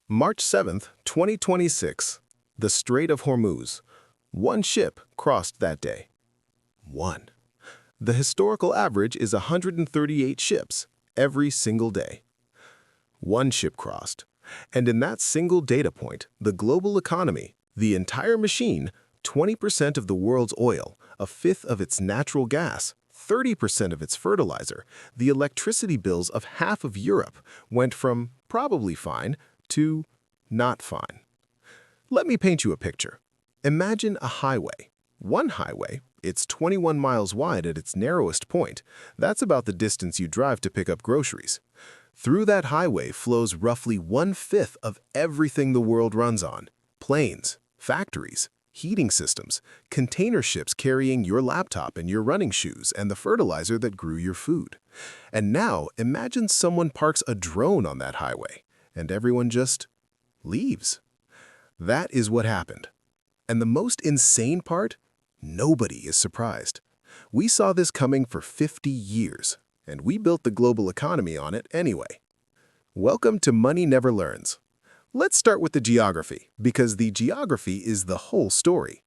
March 7th, 2026. The Strait of Hormuz. One ship crossed that day. One. The historical average is 138 ships every single day. One ship crossed. And in that single data point, the global economy, the entire machine, 20% of the world's oil, a fifth of its natural gas, 30% of its fertilizer, the electricity bills of half of Europe went from probably fine to not fine. Let me paint you a picture. Imagine a highway. One highway, it's 21 miles wide at its narrowest point. That's about the distance you drive to pick up groceries. Through that highway flows roughly 1/5 of everything the world runs on. Planes, factories, heating systems, container ships carrying your laptop and your running shoes and the fertilizer that grew your food. And now imagine someone parks a drone on that highway, and everyone just leaves. That is what happened. And the most insane part? Nobody is surprised. We saw this coming for 50 years, and we built the global economy on it anyway. Welcome to Money Never Learns. Let's start with the geography, because the geography is the whole story.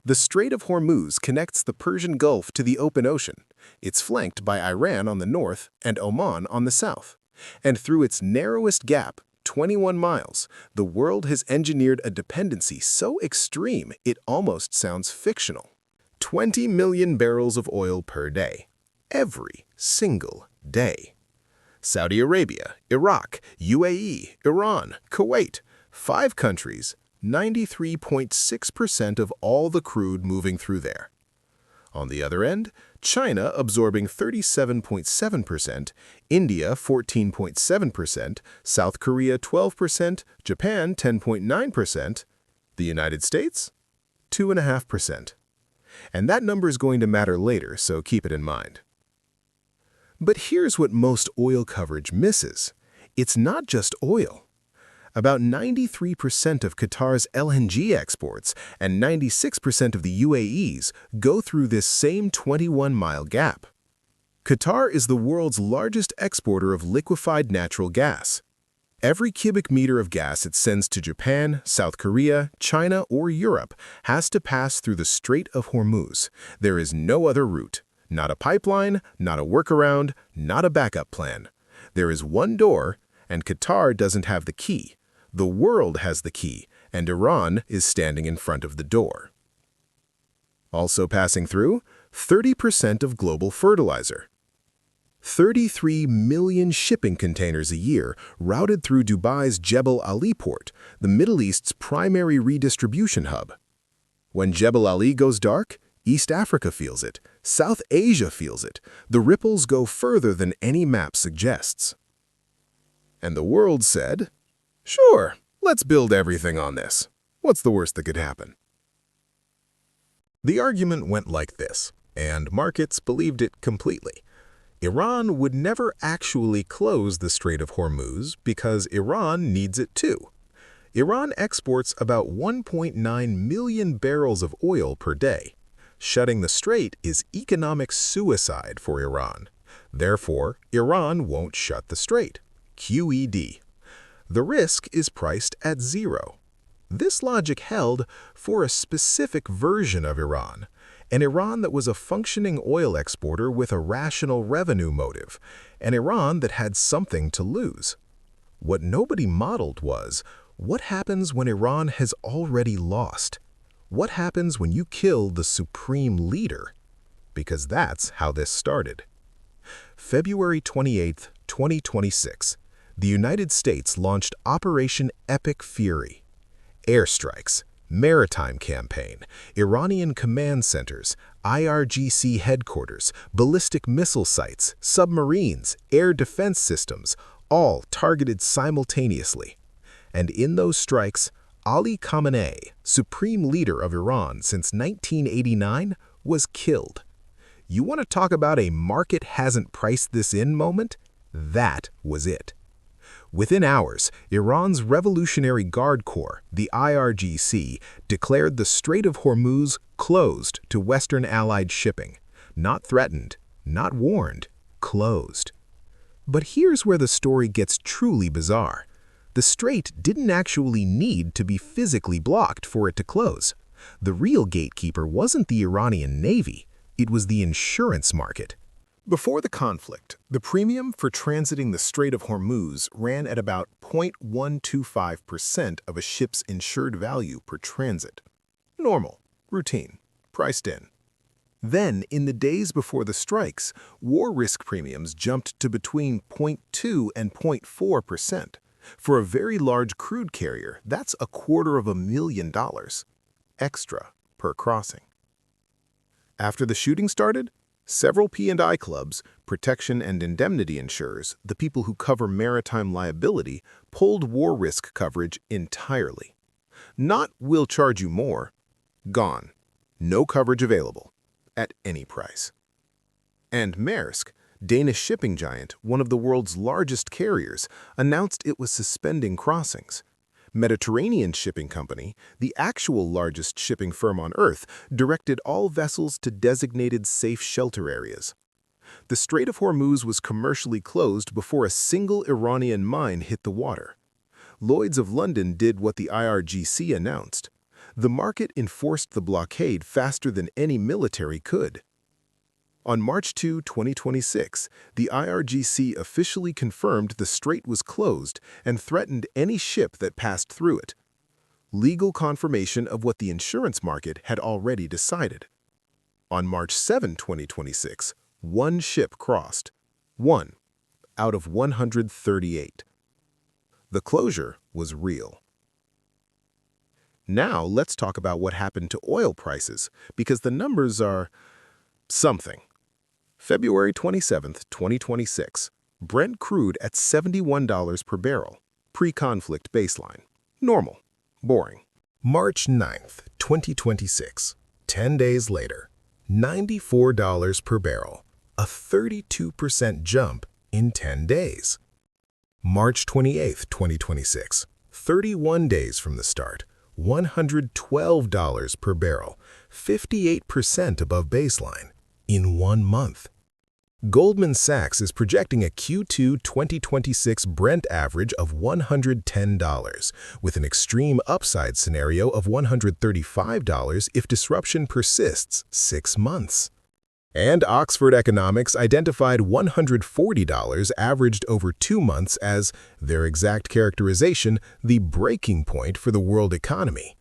The Strait of Hormuz connects the Persian Gulf to the open ocean. It's flanked by Iran on the north and Oman on the south. And through its narrowest gap, 21 miles, the world has engineered a dependency so extreme it almost sounds fictional. 20 million barrels of oil per day. Every single day. Saudi Arabia, Iraq, UAE, Iran, Kuwait, 5 countries, 93.6% of all the crude moving through there. On the other end, China absorbing 37.7%, India 14.7%, South Korea 12%, Japan 10.9%, the United States 2.5%. And that number is going to matter later, so keep it in mind. But here's what most oil coverage misses. It's not just oil. About 93% of Qatar's LNG exports and 96% of the UAE's go through this same 21-mile gap. Qatar is the world's largest exporter of liquefied natural gas. Every cubic meter of gas it sends to Japan, South Korea, China, or Europe has to pass through the Strait of Hormuz. There is no other route. Not a pipeline, not a workaround, not a backup plan. There is one door, and Qatar doesn't have the key. The world has the key, and Iran is standing in front of the door. Also passing through, 30% of global fertilizer. 33 million shipping containers a year routed through Dubai's Jebel Ali port, the Middle East's primary redistribution hub. When Jebel Ali goes dark, East Africa feels it, South Asia feels it. The ripples go further than any map suggests. And the world said, "Sure, let's build everything on this. What's the worst that could happen?" The argument went like this, and markets believed it completely. Iran would never actually close the Strait of Hormuz because Iran needs it too. Iran exports about 1.9 million barrels of oil per day. Shutting the strait is economic suicide for Iran. Therefore, Iran won't shut the strait. QED. The risk is priced at 0. This logic held for a specific version of Iran, an Iran that was a functioning oil exporter with a rational revenue motive, an Iran that had something to lose. What nobody modeled was, what happens when Iran has already lost? What happens when you kill the supreme leader? Because that's how this started. February 28, 2026, the United States launched Operation Epic Fury. Airstrikes, maritime campaign, Iranian command centers, IRGC headquarters, ballistic missile sites, submarines, air defense systems, all targeted simultaneously. And in those strikes, Ali Khamenei, supreme leader of Iran since 1989, was killed. You want to talk about a market hasn't priced this in moment? That was it. Within hours, Iran's Revolutionary Guard Corps, the IRGC, declared the Strait of Hormuz closed to Western allied shipping. Not threatened, not warned, closed. But here's where the story gets truly bizarre. The strait didn't actually need to be physically blocked for it to close. The real gatekeeper wasn't the Iranian Navy, it was the insurance market. Before the conflict, the premium for transiting the Strait of Hormuz ran at about 0.125% of a ship's insured value per transit. Normal, routine, priced in. Then, in the days before the strikes, war risk premiums jumped to between 0.2 and 0.4%. For a very large crude carrier, that's $250,000 extra per crossing. After the shooting started, several P&I clubs, protection and indemnity insurers, the people who cover maritime liability, pulled war risk coverage entirely. Not "we'll charge you more," gone. No coverage available, at any price. And Maersk, Danish shipping giant, one of the world's largest carriers, announced it was suspending crossings. Mediterranean Shipping Company, the actual largest shipping firm on Earth, directed all vessels to designated safe shelter areas. The Strait of Hormuz was commercially closed before a single Iranian mine hit the water. Lloyd's of London did what the IRGC announced. The market enforced the blockade faster than any military could. On March 2, 2026, the IRGC officially confirmed the strait was closed and threatened any ship that passed through it. Legal confirmation of what the insurance market had already decided. On March 7, 2026, one ship crossed. One out of 138. The closure was real. Now let's talk about what happened to oil prices, because the numbers are something. February 27, 2026, Brent crude at $71 per barrel, pre-conflict baseline. Normal, boring. March 9, 2026, 10 days later, $94 per barrel, a 32% jump in 10 days. March 28, 2026, 31 days from the start, $112 per barrel, 58% above baseline. In 1 month. Goldman Sachs is projecting a Q2 2026 Brent average of $110, with an extreme upside scenario of $135 if disruption persists 6 months. And Oxford Economics identified $140 averaged over 2 months as, their exact characterization, the breaking point for the world economy.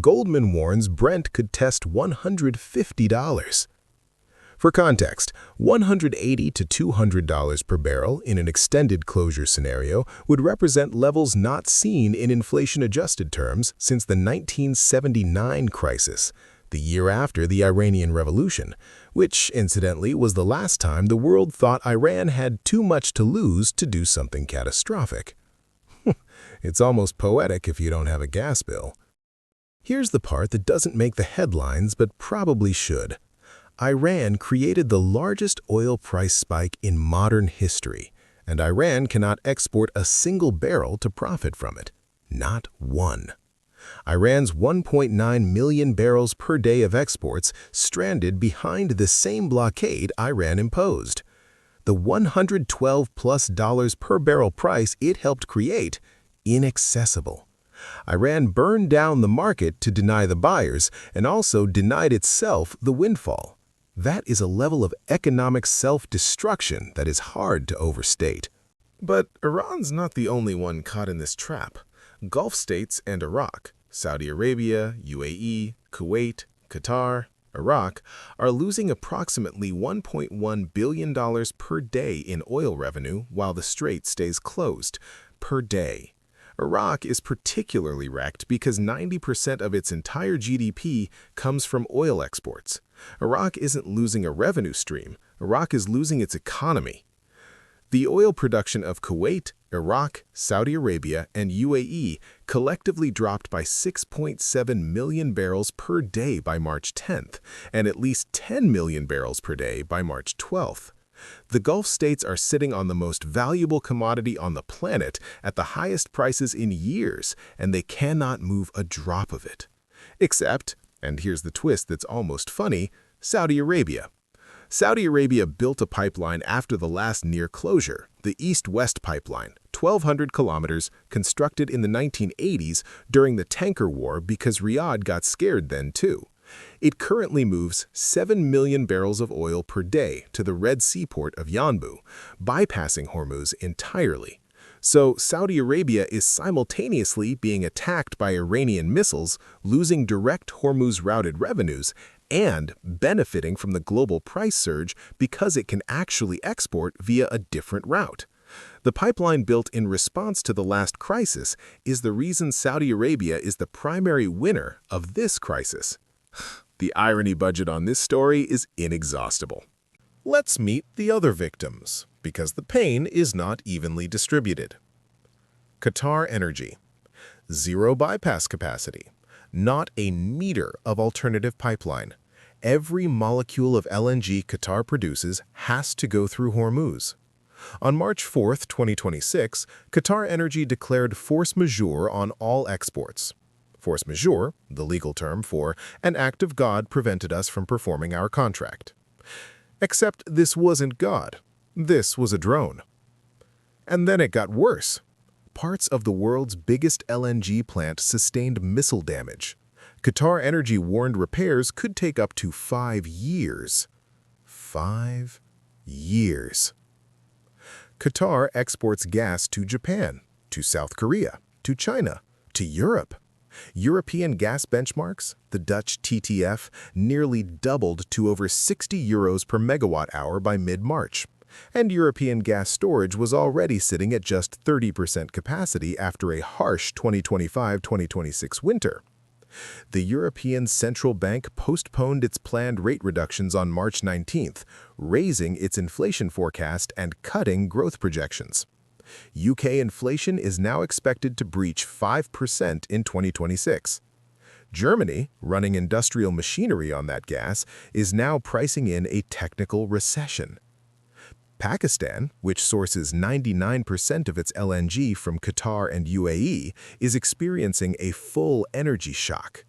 Goldman warns Brent could test $150. For context, $180 to $200 per barrel in an extended closure scenario would represent levels not seen in inflation-adjusted terms since the 1979 crisis, the year after the Iranian Revolution, which, incidentally, was the last time the world thought Iran had too much to lose to do something catastrophic. It's almost poetic if you don't have a gas bill. Here's the part that doesn't make the headlines but probably should. Iran created the largest oil price spike in modern history, and Iran cannot export a single barrel to profit from it. Not one. Iran's 1.9 million barrels per day of exports stranded behind the same blockade Iran imposed. The $112+ per barrel price it helped create, inaccessible. Iran burned down the market to deny the buyers and also denied itself the windfall. That is a level of economic self-destruction that is hard to overstate. But Iran's not the only one caught in this trap. Gulf states and Iraq, Saudi Arabia, UAE, Kuwait, Qatar, Iraq, are losing approximately $1.1 billion per day in oil revenue while the strait stays closed, per day. Iraq is particularly wrecked because 90% of its entire GDP comes from oil exports. Iraq isn't losing a revenue stream, Iraq is losing its economy. The oil production of Kuwait, Iraq, Saudi Arabia, and UAE collectively dropped by 6.7 million barrels per day by March 10th, and at least 10 million barrels per day by March 12th. The Gulf states are sitting on the most valuable commodity on the planet at the highest prices in years, and they cannot move a drop of it. Except, and here's the twist that's almost funny, Saudi Arabia. Saudi Arabia built a pipeline after the last near closure, the East-West pipeline, 1,200 kilometers, constructed in the 1980s during the tanker war because Riyadh got scared then too. It currently moves 7 million barrels of oil per day to the Red Sea port of Yanbu, bypassing Hormuz entirely. So Saudi Arabia is simultaneously being attacked by Iranian missiles, losing direct Hormuz-routed revenues, and benefiting from the global price surge because it can actually export via a different route. The pipeline built in response to the last crisis is the reason Saudi Arabia is the primary winner of this crisis. The irony budget on this story is inexhaustible. Let's meet the other victims, because the pain is not evenly distributed. Qatar Energy. Zero bypass capacity. Not a meter of alternative pipeline. Every molecule of LNG Qatar produces has to go through Hormuz. On March 4, 2026, Qatar Energy declared force majeure on all exports. Force majeure, the legal term for an act of God prevented us from performing our contract. Except this wasn't God. This was a drone. And then it got worse. Parts of the world's biggest LNG plant sustained missile damage. Qatar Energy warned repairs could take up to 5 years. 5 years. Qatar exports gas to Japan, to South Korea, to China, to Europe. European gas benchmarks, the Dutch TTF, nearly doubled to over 60 euros per megawatt hour by mid-March. And European gas storage was already sitting at just 30% capacity after a harsh 2025-2026 winter. The European Central Bank postponed its planned rate reductions on March 19th, raising its inflation forecast and cutting growth projections. UK inflation is now expected to breach 5% in 2026. Germany, running industrial machinery on that gas, is now pricing in a technical recession. Pakistan, which sources 99% of its LNG from Qatar and UAE, is experiencing a full energy shock.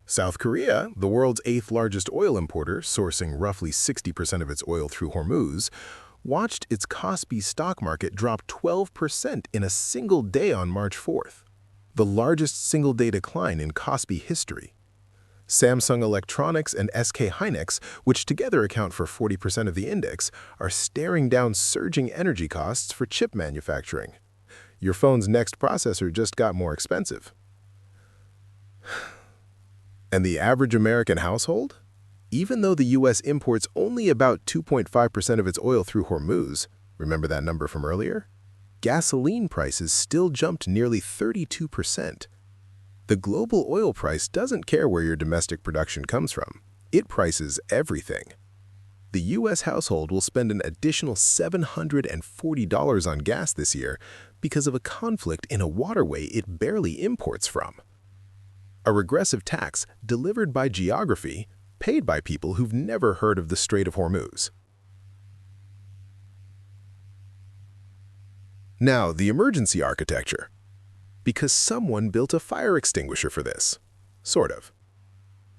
South Korea, the world's 8th largest oil importer, sourcing roughly 60% of its oil through Hormuz, watched its Kospi stock market drop 12% in a single day on March 4th, the largest single-day decline in Kospi history. Samsung Electronics and SK Hynix, which together account for 40% of the index, are staring down surging energy costs for chip manufacturing. Your phone's next processor just got more expensive. And the average American household? Even though the U.S. imports only about 2.5% of its oil through Hormuz, remember that number from earlier? Gasoline prices still jumped nearly 32%. The global oil price doesn't care where your domestic production comes from. It prices everything. The U.S. household will spend an additional $740 on gas this year because of a conflict in a waterway it barely imports from. A regressive tax delivered by geography, paid by people who've never heard of the Strait of Hormuz. Now, the emergency architecture. Because someone built a fire extinguisher for this. Sort of.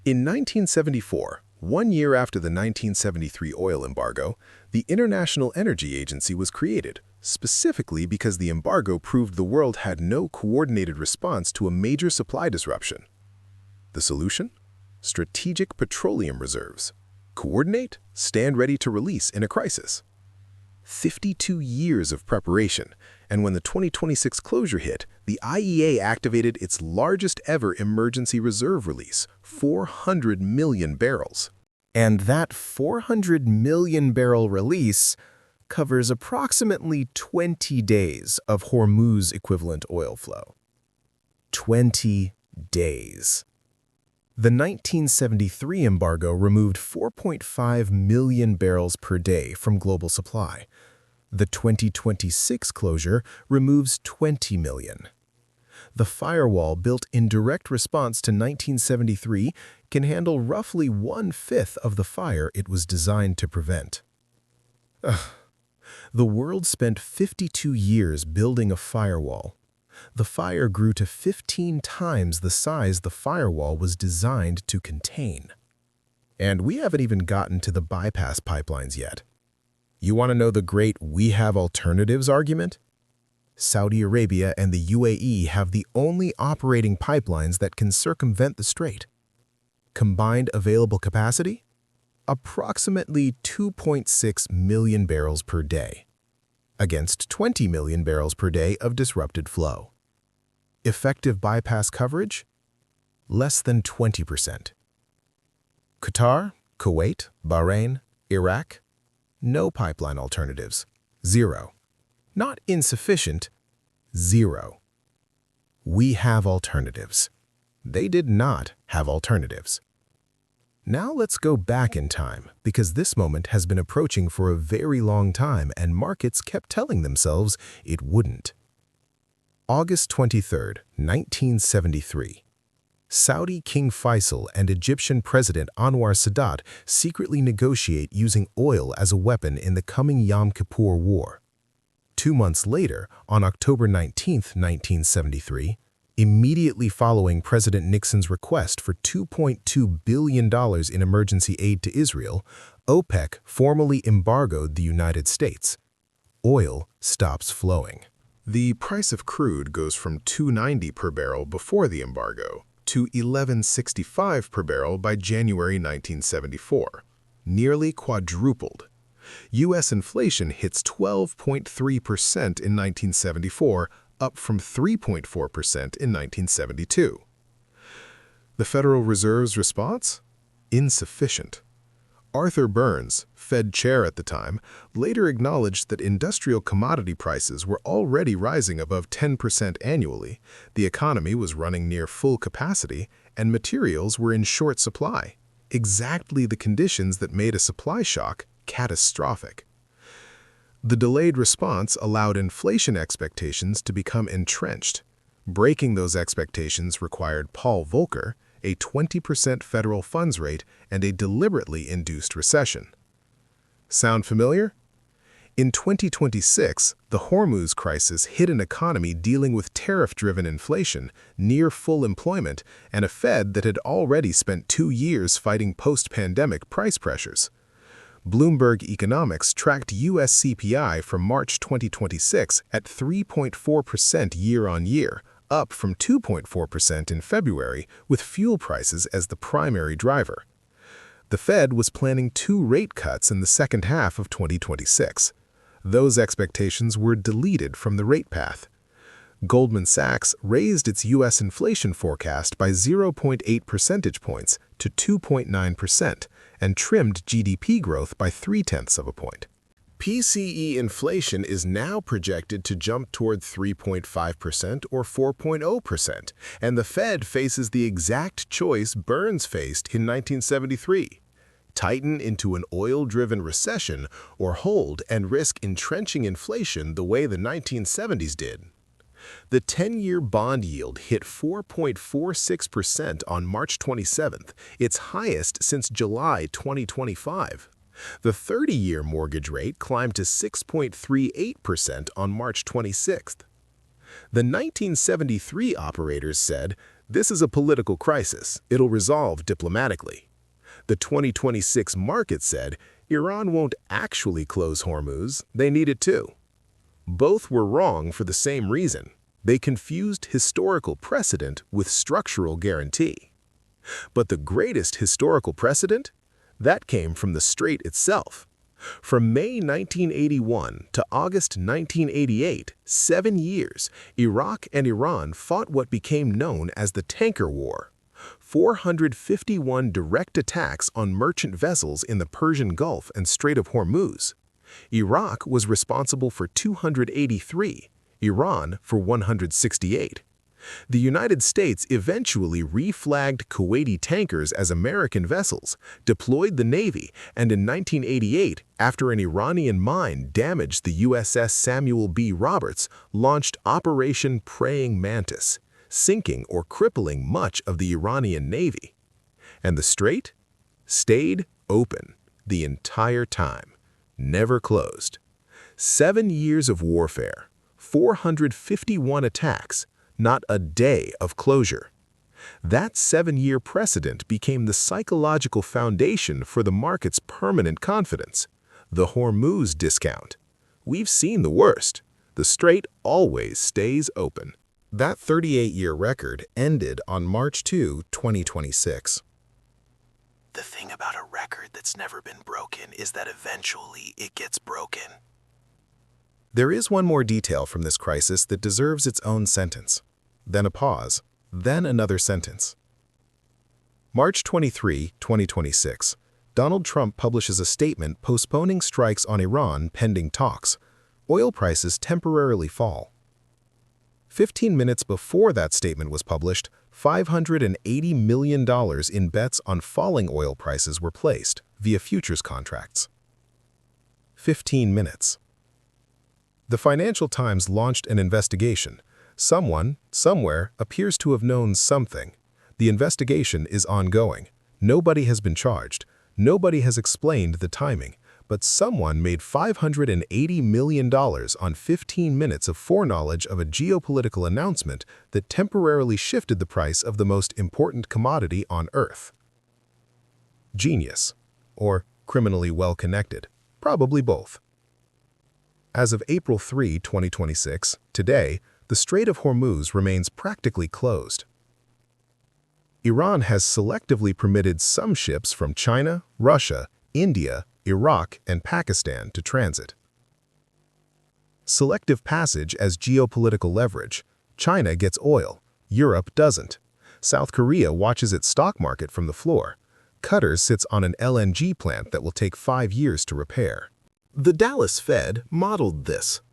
In 1974, 1 year after the 1973 oil embargo, the International Energy Agency was created, specifically because the embargo proved the world had no coordinated response to a major supply disruption. The solution? Strategic petroleum reserves. Coordinate, stand ready to release in a crisis. 52 years of preparation, and when the 2026 closure hit, the IEA activated its largest ever emergency reserve release, 400 million barrels. And that 400 million barrel release covers approximately 20 days of Hormuz equivalent oil flow. 20 days. The 1973 embargo removed 4.5 million barrels per day from global supply. The 2026 closure removes 20 million. The firewall built in direct response to 1973 can handle roughly 1/5 of the fire it was designed to prevent. The world spent 52 years building a firewall. The fire grew to 15 times the size the firewall was designed to contain. And we haven't even gotten to the bypass pipelines yet. You want to know the great "we have alternatives" argument? Saudi Arabia and the UAE have the only operating pipelines that can circumvent the strait. Combined available capacity? Approximately 2.6 million barrels per day, against 20 million barrels per day of disrupted flow. Effective bypass coverage? Less than 20%. Qatar, Kuwait, Bahrain, Iraq? No pipeline alternatives. Zero. Not insufficient. Zero. We have alternatives. They did not have alternatives. Now let's go back in time, because this moment has been approaching for a very long time and markets kept telling themselves it wouldn't. August 23, 1973. Saudi King Faisal and Egyptian President Anwar Sadat secretly negotiate using oil as a weapon in the coming Yom Kippur War. 2 months later, on October 19, 1973, immediately following President Nixon's request for $2.2 billion in emergency aid to Israel, OPEC formally embargoed the United States. Oil stops flowing. The price of crude goes from $2.90 per barrel before the embargo to $11.65 per barrel by January 1974, nearly quadrupled. U.S. inflation hits 12.3% in 1974, up from 3.4% in 1972. The Federal Reserve's response? Insufficient. Arthur Burns, Fed chair at the time, later acknowledged that industrial commodity prices were already rising above 10% annually, the economy was running near full capacity, and materials were in short supply, exactly the conditions that made a supply shock catastrophic. The delayed response allowed inflation expectations to become entrenched. Breaking those expectations required Paul Volcker, a 20% federal funds rate, and a deliberately induced recession. Sound familiar? In 2026, the Hormuz crisis hit an economy dealing with tariff-driven inflation, near full employment, and a Fed that had already spent 2 years fighting post-pandemic price pressures. Bloomberg Economics tracked U.S. CPI from March 2026 at 3.4% year-on-year, up from 2.4% in February, with fuel prices as the primary driver. The Fed was planning 2 rate cuts in the second half of 2026. Those expectations were deleted from the rate path. Goldman Sachs raised its U.S. inflation forecast by 0.8 percentage points to 2.9% and trimmed GDP growth by 0.3 of a point. PCE inflation is now projected to jump toward 3.5% or 4.0%, and the Fed faces the exact choice Burns faced in 1973. Tighten into an oil-driven recession or hold and risk entrenching inflation the way the 1970s did. The 10-year bond yield hit 4.46% on March 27th, its highest since July 2025. The 30-year mortgage rate climbed to 6.38% on March 26th. The 1973 operators said, "This is a political crisis. It'll resolve diplomatically." The 2026 market said, "Iran won't actually close Hormuz. They need it too." Both were wrong for the same reason. They confused historical precedent with structural guarantee. But the greatest historical precedent? That came from the Strait itself. From May 1981 to August 1988, 7 years, Iraq and Iran fought what became known as the Tanker War. 451 direct attacks on merchant vessels in the Persian Gulf and Strait of Hormuz. Iraq was responsible for 283, Iran for 168. The United States eventually reflagged Kuwaiti tankers as American vessels, deployed the Navy, and in 1988, after an Iranian mine damaged the USS Samuel B. Roberts, launched Operation Praying Mantis, sinking or crippling much of the Iranian Navy. And the Strait stayed open the entire time, never closed. 7 years of warfare, 451 attacks, not a day of closure. That 7-year precedent became the psychological foundation for the market's permanent confidence. The Hormuz discount. We've seen the worst. The the strait always stays open. That 38-year record ended on March 2, 2026. The thing about a record that's never been broken is that eventually it gets broken. There is one more detail from this crisis that deserves its own sentence. Then a pause, then another sentence. March 23, 2026. Donald Trump publishes a statement postponing strikes on Iran pending talks. Oil prices temporarily fall. 15 minutes before that statement was published, $580 million in bets on falling oil prices were placed via futures contracts. 15 minutes. The Financial Times launched an investigation. Someone, somewhere, appears to have known something. The investigation is ongoing. Nobody has been charged. Nobody has explained the timing. But someone made $580 million on 15 minutes of foreknowledge of a geopolitical announcement that temporarily shifted the price of the most important commodity on Earth. Genius. Or criminally well-connected. Probably both. As of April 3, 2026, today, the Strait of Hormuz remains practically closed. Iran has selectively permitted some ships from China, Russia, India, Iraq, and Pakistan to transit. Selective passage as geopolitical leverage. China gets oil, Europe doesn't. South Korea watches its stock market from the floor. Qatar sits on an LNG plant that will take 5 years to repair. The Dallas Fed modeled this.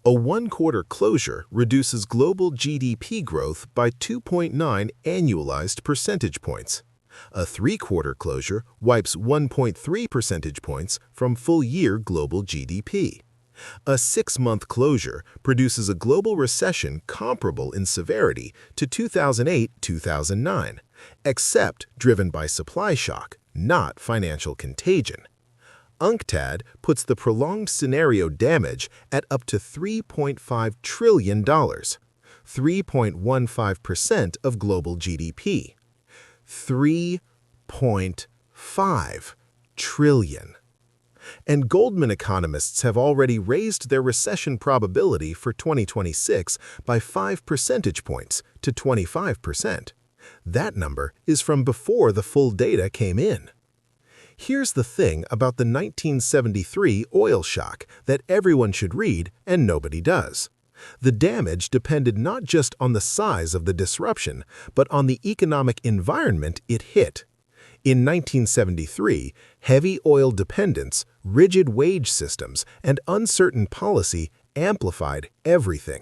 A one-quarter closure reduces global GDP growth by 2.9 annualized percentage points. A three-quarter closure wipes 1.3 percentage points from full-year global GDP. A 6-month closure produces a global recession comparable in severity to 2008-2009, except driven by supply shock, not financial contagion. UNCTAD puts the prolonged scenario damage at up to $3.5 trillion, 3.15% of global GDP. 3.5 trillion. And Goldman economists have already raised their recession probability for 2026 by 5 percentage points to 25%. That number is from before the full data came in. Here's the thing about the 1973 oil shock that everyone should read and nobody does. The damage depended not just on the size of the disruption, but on the economic environment it hit. In 1973, heavy oil dependence, rigid wage systems, and uncertain policy amplified everything.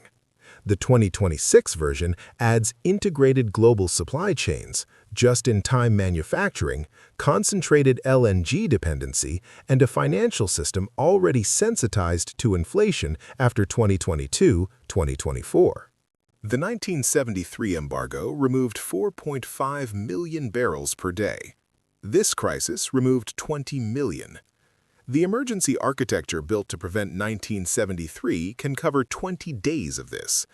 The 2026 version adds integrated global supply chains, just-in-time manufacturing, concentrated LNG dependency, and a financial system already sensitized to inflation after 2022-2024. The 1973 embargo removed 4.5 million barrels per day. This crisis removed 20 million. The emergency architecture built to prevent 1973 can cover 20 days of this.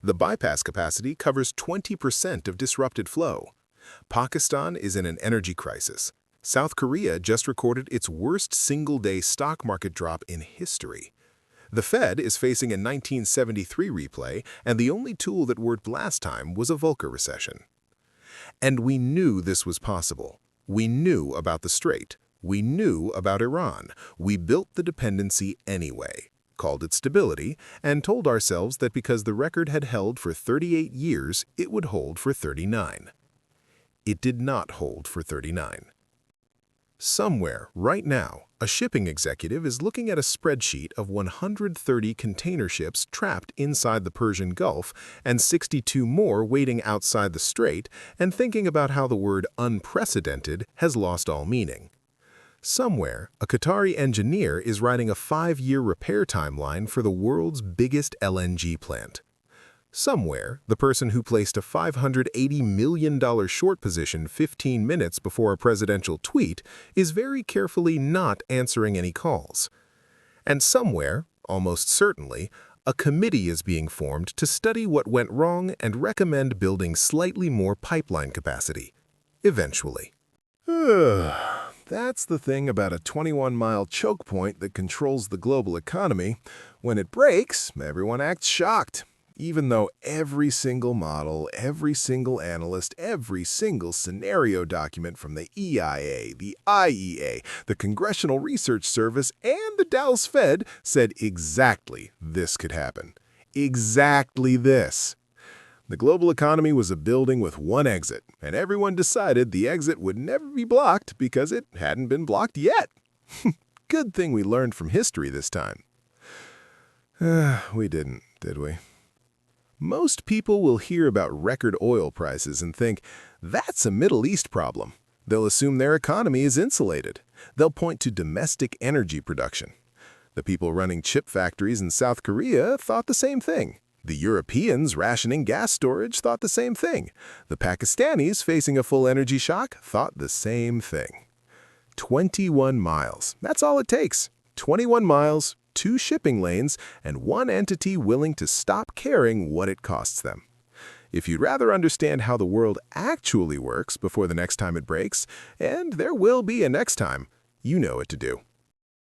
The bypass capacity covers 20% of disrupted flow. Pakistan is in an energy crisis. South Korea just recorded its worst single-day stock market drop in history. The Fed is facing a 1973 replay, and the only tool that worked last time was a Volcker recession. And we knew this was possible. We knew about the Strait. We knew about Iran. We built the dependency anyway, called it stability, and told ourselves that because the record had held for 38 years, it would hold for 39. It did not hold for 39. Somewhere, right now, a shipping executive is looking at a spreadsheet of 130 container ships trapped inside the Persian Gulf and 62 more waiting outside the strait and thinking about how the word unprecedented has lost all meaning. Somewhere, a Qatari engineer is writing a 5-year repair timeline for the world's biggest LNG plant. Somewhere, the person who placed a $580 million short position 15 minutes before a presidential tweet is very carefully not answering any calls. And somewhere, almost certainly, a committee is being formed to study what went wrong and recommend building slightly more pipeline capacity. Eventually. That's the thing about a 21-mile choke point that controls the global economy. When it breaks, everyone acts shocked. Even though every single model, every single analyst, every single scenario document from the EIA, the IEA, the Congressional Research Service, and the Dallas Fed said exactly this could happen. Exactly this. The global economy was a building with one exit, and everyone decided the exit would never be blocked because it hadn't been blocked yet. Good thing we learned from history this time. We didn't, did we? Most people will hear about record oil prices and think, that's a Middle East problem. They'll assume their economy is insulated. They'll point to domestic energy production. The people running chip factories in South Korea thought the same thing. The Europeans rationing gas storage thought the same thing. The Pakistanis facing a full energy shock thought the same thing. 21 miles. That's all it takes. 21 miles, 2 shipping lanes, and one entity willing to stop caring what it costs them. If you'd rather understand how the world actually works before the next time it breaks, and there will be a next time, you know what to do.